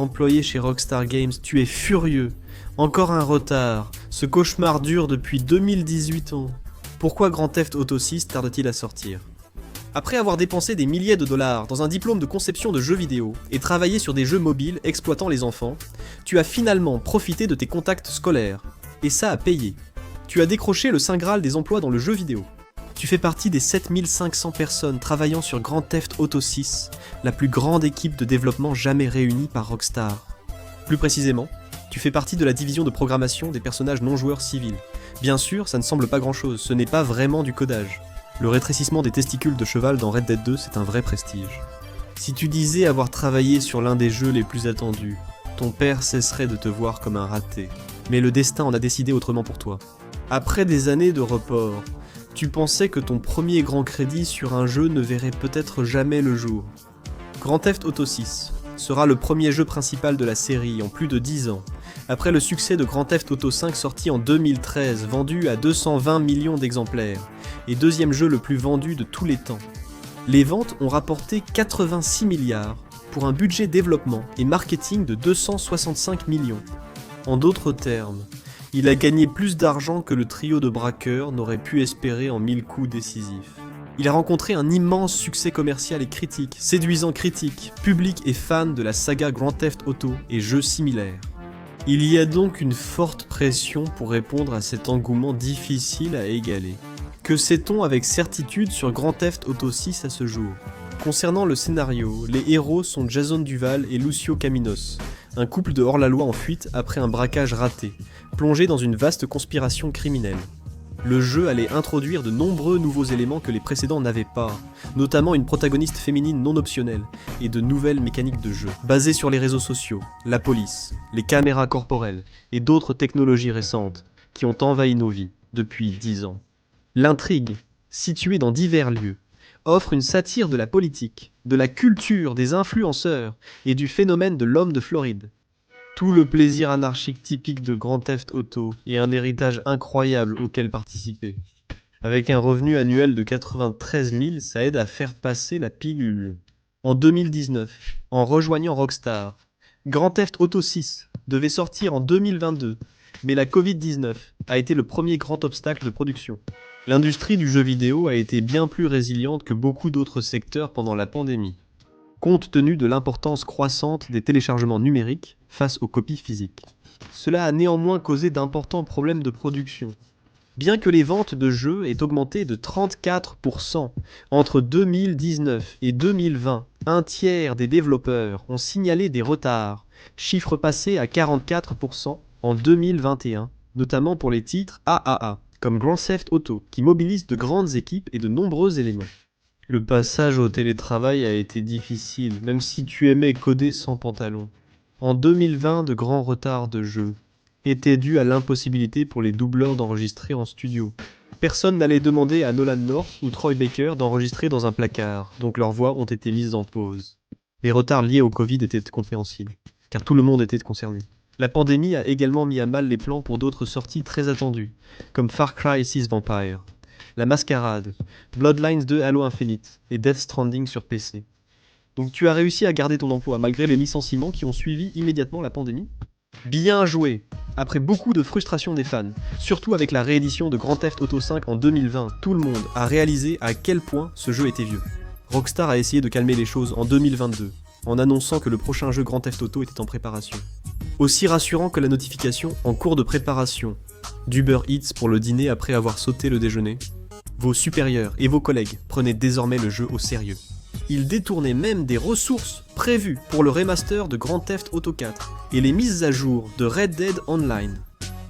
employé chez Rockstar Games, tu es furieux. Encore un retard. Ce cauchemar dure depuis 2018 ans. Pourquoi Grand Theft Auto 6 tarde-t-il à sortir ? Après avoir dépensé des milliers de dollars dans un diplôme de conception de jeux vidéo et travaillé sur des jeux mobiles exploitant les enfants, tu as finalement profité de tes contacts scolaires. Et ça a payé. Tu as décroché le Saint Graal des emplois dans le jeu vidéo. Tu fais partie des 7500 personnes travaillant sur Grand Theft Auto 6, la plus grande équipe de développement jamais réunie par Rockstar. Plus précisément, tu fais partie de la division de programmation des personnages non-joueurs civils. Bien sûr, ça ne semble pas grand-chose, ce n'est pas vraiment du codage. Le rétrécissement des testicules de cheval dans Red Dead 2, c'est un vrai prestige. Si tu disais avoir travaillé sur l'un des jeux les plus attendus, ton père cesserait de te voir comme un raté. Mais le destin en a décidé autrement pour toi. Après des années de report, tu pensais que ton premier grand crédit sur un jeu ne verrait peut-être jamais le jour. Grand Theft Auto 6 sera le premier jeu principal de la série en plus de 10 ans, après le succès de Grand Theft Auto 5 sorti en 2013, vendu à 220 millions d'exemplaires, et deuxième jeu le plus vendu de tous les temps. Les ventes ont rapporté 86 milliards, pour un budget développement et marketing de 265 millions. En d'autres termes, il a gagné plus d'argent que le trio de braqueurs n'aurait pu espérer en 1000 coups décisifs. Il a rencontré un immense succès commercial et critique, séduisant critiques, public et fans de la saga Grand Theft Auto et jeux similaires. Il y a donc une forte pression pour répondre à cet engouement difficile à égaler. Que sait-on avec certitude sur Grand Theft Auto 6 à ce jour ? Concernant le scénario, les héros sont Jason Duval et Lucio Caminos, un couple de hors-la-loi en fuite après un braquage raté, plongé dans une vaste conspiration criminelle. Le jeu allait introduire de nombreux nouveaux éléments que les précédents n'avaient pas, notamment une protagoniste féminine non optionnelle et de nouvelles mécaniques de jeu, basées sur les réseaux sociaux, la police, les caméras corporelles et d'autres technologies récentes qui ont envahi nos vies depuis 10 ans. L'intrigue, située dans divers lieux, offre une satire de la politique, de la culture, des influenceurs et du phénomène de l'homme de Floride. Tout le plaisir anarchique typique de Grand Theft Auto et un héritage incroyable auquel participer. Avec un revenu annuel de 93 000, ça aide à faire passer la pilule. En 2019, en rejoignant Rockstar, Grand Theft Auto 6 devait sortir en 2022, mais la Covid-19 a été le premier grand obstacle de production. L'industrie du jeu vidéo a été bien plus résiliente que beaucoup d'autres secteurs pendant la pandémie, compte tenu de l'importance croissante des téléchargements numériques face aux copies physiques. Cela a néanmoins causé d'importants problèmes de production. Bien que les ventes de jeux aient augmenté de 34% entre 2019 et 2020, un tiers des développeurs ont signalé des retards, chiffre passé à 44% en 2021, notamment pour les titres AAA, comme Grand Theft Auto, qui mobilisent de grandes équipes et de nombreux éléments. Le passage au télétravail a été difficile, même si tu aimais coder sans pantalon. En 2020, de grands retards de jeu étaient dus à l'impossibilité pour les doubleurs d'enregistrer en studio. Personne n'allait demander à Nolan North ou Troy Baker d'enregistrer dans un placard, donc leurs voix ont été mises en pause. Les retards liés au Covid étaient compréhensibles, car tout le monde était concerné. La pandémie a également mis à mal les plans pour d'autres sorties très attendues, comme Far Cry 6 Vampire, La Mascarade, Bloodlines 2 Halo Infinite et Death Stranding sur PC. Donc tu as réussi à garder ton emploi malgré les licenciements qui ont suivi immédiatement la pandémie ? Bien joué! Après beaucoup de frustration des fans, surtout avec la réédition de Grand Theft Auto 5 en 2020, tout le monde a réalisé à quel point ce jeu était vieux. Rockstar a essayé de calmer les choses en 2022, en annonçant que le prochain jeu Grand Theft Auto était en préparation. Aussi rassurant que la notification en cours de préparation d'Uber Eats pour le dîner après avoir sauté le déjeuner, vos supérieurs et vos collègues prenaient désormais le jeu au sérieux. Ils détournaient même des ressources prévues pour le remaster de Grand Theft Auto 4 et les mises à jour de Red Dead Online.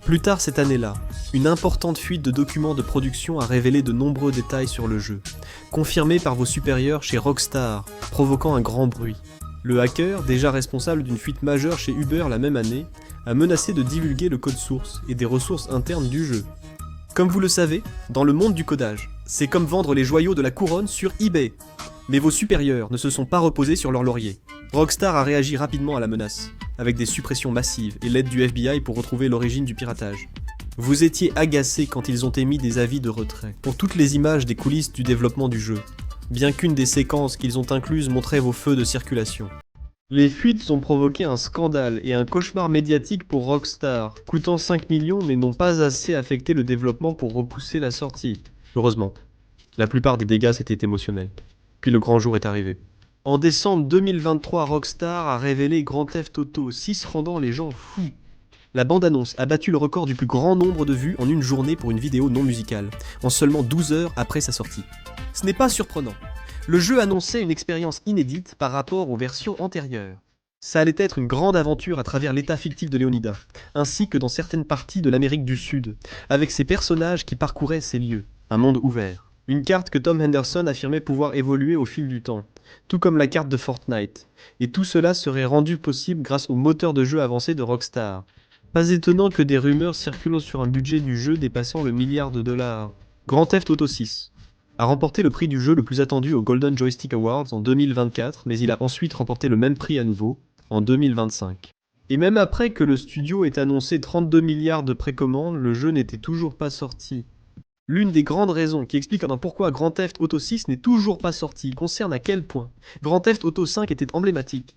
Plus tard cette année-là, une importante fuite de documents de production a révélé de nombreux détails sur le jeu, confirmés par vos supérieurs chez Rockstar, provoquant un grand bruit. Le hacker, déjà responsable d'une fuite majeure chez Uber la même année, a menacé de divulguer le code source et des ressources internes du jeu. Comme vous le savez, dans le monde du codage, c'est comme vendre les joyaux de la couronne sur eBay. Mais vos supérieurs ne se sont pas reposés sur leur laurier. Rockstar a réagi rapidement à la menace, avec des suppressions massives et l'aide du FBI pour retrouver l'origine du piratage. Vous étiez agacé quand ils ont émis des avis de retrait pour toutes les images des coulisses du développement du jeu, bien qu'une des séquences qu'ils ont incluses montrait vos feux de circulation. Les fuites ont provoqué un scandale et un cauchemar médiatique pour Rockstar, coûtant 5 millions mais n'ont pas assez affecté le développement pour repousser la sortie. Heureusement, la plupart des dégâts c'était émotionnel. Puis le grand jour est arrivé. En décembre 2023, Rockstar a révélé Grand Theft Auto 6 rendant les gens fous. La bande-annonce a battu le record du plus grand nombre de vues en une journée pour une vidéo non musicale, en seulement 12 heures après sa sortie. Ce n'est pas surprenant. Le jeu annonçait une expérience inédite par rapport aux versions antérieures. Ça allait être une grande aventure à travers l'état fictif de Leonida, ainsi que dans certaines parties de l'Amérique du Sud, avec ses personnages qui parcouraient ces lieux, un monde ouvert. Une carte que Tom Henderson affirmait pouvoir évoluer au fil du temps, tout comme la carte de Fortnite. Et tout cela serait rendu possible grâce au moteur de jeu avancé de Rockstar. Pas étonnant que des rumeurs circulent sur un budget du jeu dépassant le milliard de dollars. Grand Theft Auto 6 a remporté le prix du jeu le plus attendu aux Golden Joystick Awards en 2024, mais il a ensuite remporté le même prix à nouveau, en 2025. Et même après que le studio ait annoncé 32 milliards de précommandes, le jeu n'était toujours pas sorti. L'une des grandes raisons qui explique pourquoi Grand Theft Auto 6 n'est toujours pas sorti concerne à quel point Grand Theft Auto 5 était emblématique.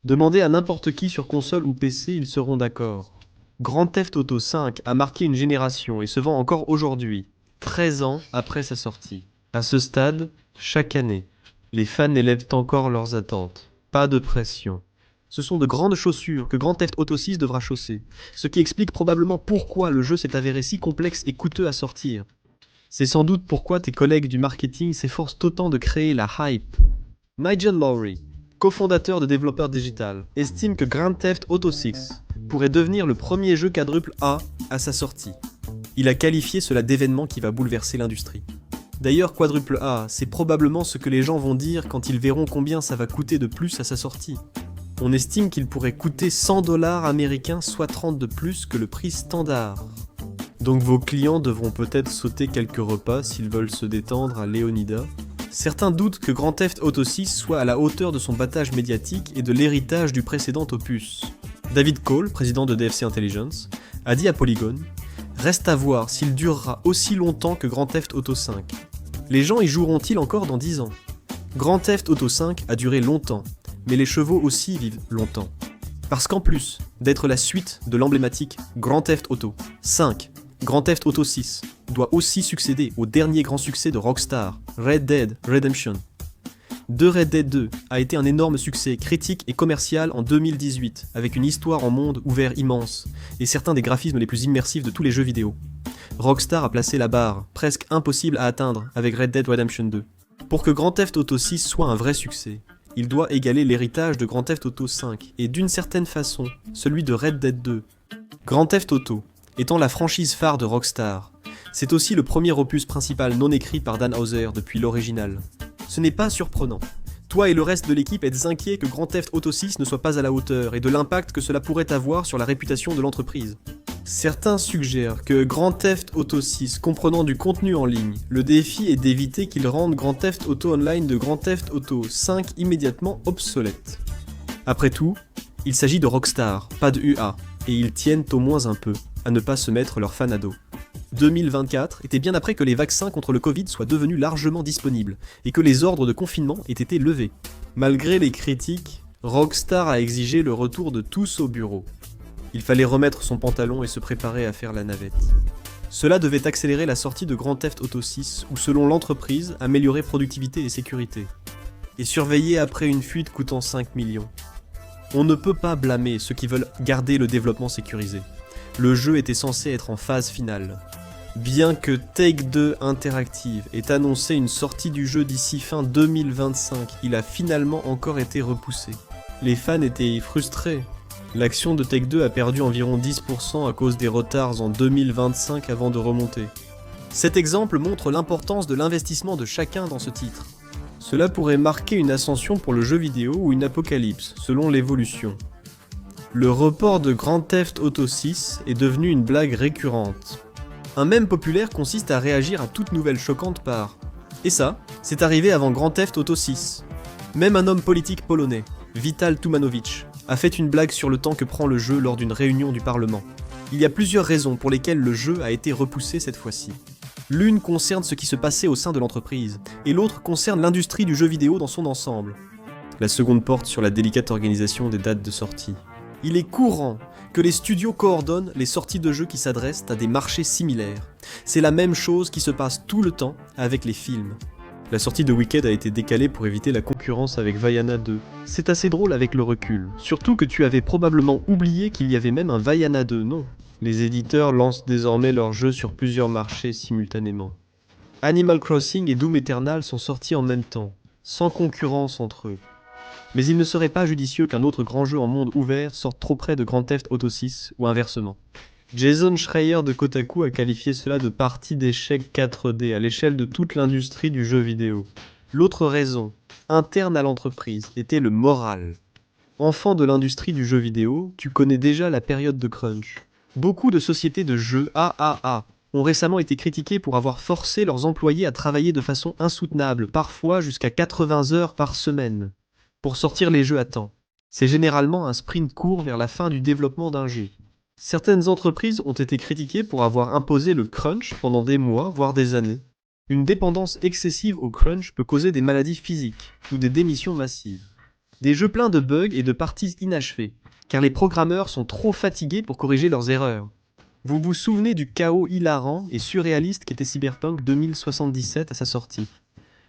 Demandez à n'importe qui sur console ou PC, ils seront d'accord. Grand Theft Auto 5 a marqué une génération et se vend encore aujourd'hui, 13 ans après sa sortie. À ce stade, chaque année, les fans élèvent encore leurs attentes. Pas de pression. Ce sont de grandes chaussures que Grand Theft Auto 6 devra chausser, ce qui explique probablement pourquoi le jeu s'est avéré si complexe et coûteux à sortir. C'est sans doute pourquoi tes collègues du marketing s'efforcent autant de créer la hype. Nigel Lowry, cofondateur de Developer Digital, estime que Grand Theft Auto 6 pourrait devenir le premier jeu quadruple A à sa sortie. Il a qualifié cela d'événement qui va bouleverser l'industrie. D'ailleurs, quadruple A, c'est probablement ce que les gens vont dire quand ils verront combien ça va coûter de plus à sa sortie. On estime qu'il pourrait coûter 100 dollars américains, soit 30 de plus que le prix standard. Donc vos clients devront peut-être sauter quelques repas s'ils veulent se détendre à Leonida. Certains doutent que Grand Theft Auto 6 soit à la hauteur de son battage médiatique et de l'héritage du précédent opus. David Cole, président de DFC Intelligence, a dit à Polygon « Reste à voir s'il durera aussi longtemps que Grand Theft Auto 5. Les gens y joueront-ils encore dans 10 ans ? Grand Theft Auto 5 a duré longtemps, mais les chevaux aussi vivent longtemps. Parce qu'en plus d'être la suite de l'emblématique Grand Theft Auto 5, Grand Theft Auto 6 doit aussi succéder au dernier grand succès de Rockstar, Red Dead Redemption. Red Dead 2 a été un énorme succès critique et commercial en 2018, avec une histoire en monde ouvert immense, et certains des graphismes les plus immersifs de tous les jeux vidéo. Rockstar a placé la barre, presque impossible à atteindre, avec Red Dead Redemption 2. Pour que Grand Theft Auto 6 soit un vrai succès, il doit égaler l'héritage de Grand Theft Auto 5, et d'une certaine façon, celui de Red Dead 2. Grand Theft Auto, étant la franchise phare de Rockstar, c'est aussi le premier opus principal non écrit par Dan Houser depuis l'original. Ce n'est pas surprenant. Toi et le reste de l'équipe êtes inquiets que Grand Theft Auto 6 ne soit pas à la hauteur et de l'impact que cela pourrait avoir sur la réputation de l'entreprise. Certains suggèrent que Grand Theft Auto 6 comprenant du contenu en ligne, le défi est d'éviter qu'il rende Grand Theft Auto Online de Grand Theft Auto 5 immédiatement obsolète. Après tout, il s'agit de Rockstar, pas de UA, et ils tiennent au moins un peu à ne pas se mettre leurs fans à dos. 2024 était bien après que les vaccins contre le Covid soient devenus largement disponibles et que les ordres de confinement aient été levés. Malgré les critiques, Rockstar a exigé le retour de tous au bureau. Il fallait remettre son pantalon et se préparer à faire la navette. Cela devait accélérer la sortie de Grand Theft Auto 6 ou selon l'entreprise, améliorer productivité et sécurité. Et surveiller après une fuite coûtant 5 millions. On ne peut pas blâmer ceux qui veulent garder le développement sécurisé. Le jeu était censé être en phase finale. Bien que Take-Two Interactive ait annoncé une sortie du jeu d'ici fin 2025, il a finalement encore été repoussé. Les fans étaient frustrés. L'action de Take-Two a perdu environ 10% à cause des retards en 2025 avant de remonter. Cet exemple montre l'importance de l'investissement de chacun dans ce titre. Cela pourrait marquer une ascension pour le jeu vidéo ou une apocalypse, selon l'évolution. Le report de Grand Theft Auto 6 est devenu une blague récurrente. Un mème populaire consiste à réagir à toute nouvelle choquante par « Et ça, c'est arrivé avant Grand Theft Auto 6 ». Même un homme politique polonais, Vital Tumanowicz, a fait une blague sur le temps que prend le jeu lors d'une réunion du Parlement. Il y a plusieurs raisons pour lesquelles le jeu a été repoussé cette fois-ci. L'une concerne ce qui se passait au sein de l'entreprise, et l'autre concerne l'industrie du jeu vidéo dans son ensemble. La seconde porte sur la délicate organisation des dates de sortie. Il est courant que les studios coordonnent les sorties de jeux qui s'adressent à des marchés similaires. C'est la même chose qui se passe tout le temps avec les films. La sortie de Wicked a été décalée pour éviter la concurrence avec Vaiana 2. C'est assez drôle avec le recul, surtout que tu avais probablement oublié qu'il y avait même un Vaiana 2, non? Les éditeurs lancent désormais leurs jeux sur plusieurs marchés simultanément. Animal Crossing et Doom Eternal sont sortis en même temps, sans concurrence entre eux. Mais il ne serait pas judicieux qu'un autre grand jeu en monde ouvert sorte trop près de Grand Theft Auto 6, ou inversement. Jason Schreier de Kotaku a qualifié cela de partie d'échec 4D à l'échelle de toute l'industrie du jeu vidéo. L'autre raison, interne à l'entreprise, était le moral. Enfant de l'industrie du jeu vidéo, tu connais déjà la période de crunch. Beaucoup de sociétés de jeux AAA ont récemment été critiquées pour avoir forcé leurs employés à travailler de façon insoutenable, parfois jusqu'à 80 heures par semaine, pour sortir les jeux à temps. C'est généralement un sprint court vers la fin du développement d'un jeu. Certaines entreprises ont été critiquées pour avoir imposé le crunch pendant des mois, voire des années. Une dépendance excessive au crunch peut causer des maladies physiques ou des démissions massives. Des jeux pleins de bugs et de parties inachevées, car les programmeurs sont trop fatigués pour corriger leurs erreurs. Vous vous souvenez du chaos hilarant et surréaliste qu'était Cyberpunk 2077 à sa sortie?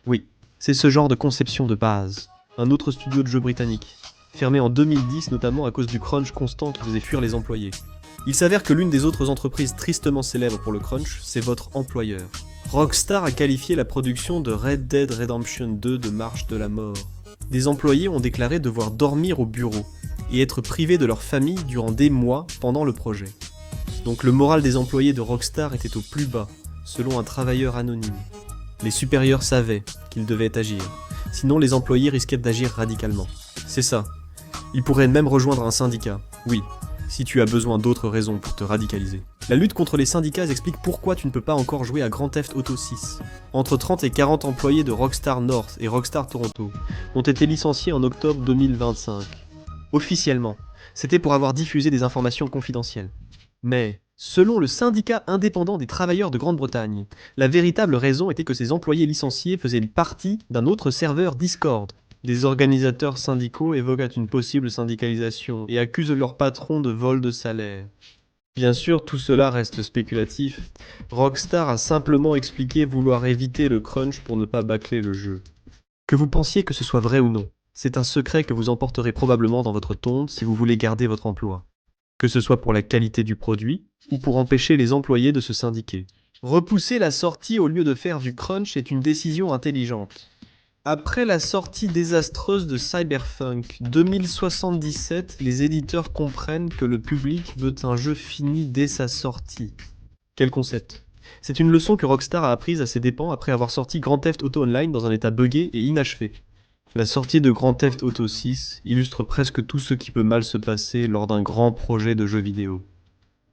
Oui, c'est ce genre de conception de base. Un autre studio de jeux britannique, fermé en 2010 notamment à cause du crunch constant qui faisait fuir les employés. Il s'avère que l'une des autres entreprises tristement célèbres pour le crunch, c'est votre employeur. Rockstar a qualifié la production de Red Dead Redemption 2 de marche de la mort. Des employés ont déclaré devoir dormir au bureau et être privés de leur famille durant des mois pendant le projet. Donc le moral des employés de Rockstar était au plus bas, selon un travailleur anonyme. Les supérieurs savaient qu'ils devaient agir, sinon les employés risquaient d'agir radicalement. C'est ça. Ils pourraient même rejoindre un syndicat, oui, si tu as besoin d'autres raisons pour te radicaliser. La lutte contre les syndicats explique pourquoi tu ne peux pas encore jouer à Grand Theft Auto 6. Entre 30 et 40 employés de Rockstar North et Rockstar Toronto ont été licenciés en octobre 2025. Officiellement, c'était pour avoir diffusé des informations confidentielles. Mais, selon le syndicat indépendant des travailleurs de Grande-Bretagne, la véritable raison était que ces employés licenciés faisaient partie d'un autre serveur Discord. Des organisateurs syndicaux évoquent une possible syndicalisation et accusent leur patron de vol de salaire. Bien sûr, tout cela reste spéculatif. Rockstar a simplement expliqué vouloir éviter le crunch pour ne pas bâcler le jeu. Que vous pensiez que ce soit vrai ou non, c'est un secret que vous emporterez probablement dans votre tombe si vous voulez garder votre emploi. Que ce soit pour la qualité du produit ou pour empêcher les employés de se syndiquer. Repousser la sortie au lieu de faire du crunch est une décision intelligente. Après la sortie désastreuse de Cyberpunk 2077, les éditeurs comprennent que le public veut un jeu fini dès sa sortie. Quel concept? C'est une leçon que Rockstar a apprise à ses dépens après avoir sorti Grand Theft Auto Online dans un état buggé et inachevé. La sortie de Grand Theft Auto 6 illustre presque tout ce qui peut mal se passer lors d'un grand projet de jeu vidéo.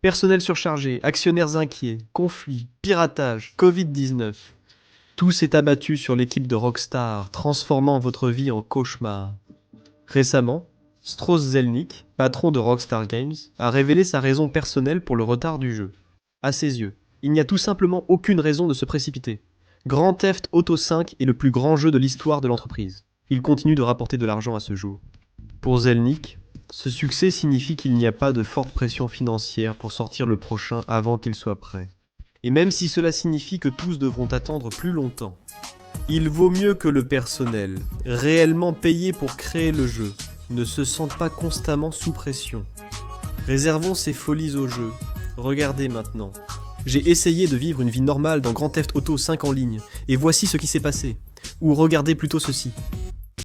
Personnel surchargé, actionnaires inquiets, conflits, piratage, Covid-19... Tout s'est abattu sur l'équipe de Rockstar, transformant votre vie en cauchemar. Récemment, Strauss Zelnick, patron de Rockstar Games, a révélé sa raison personnelle pour le retard du jeu. À ses yeux, il n'y a tout simplement aucune raison de se précipiter. Grand Theft Auto 5 est le plus grand jeu de l'histoire de l'entreprise. Il continue de rapporter de l'argent à ce jour. Pour Zelnick, ce succès signifie qu'il n'y a pas de forte pression financière pour sortir le prochain avant qu'il soit prêt. Et même si cela signifie que tous devront attendre plus longtemps, il vaut mieux que le personnel, réellement payé pour créer le jeu, ne se sente pas constamment sous pression. Réservons ces folies au jeu. Regardez maintenant. J'ai essayé de vivre une vie normale dans Grand Theft Auto 5 en ligne, et voici ce qui s'est passé. Ou regardez plutôt ceci.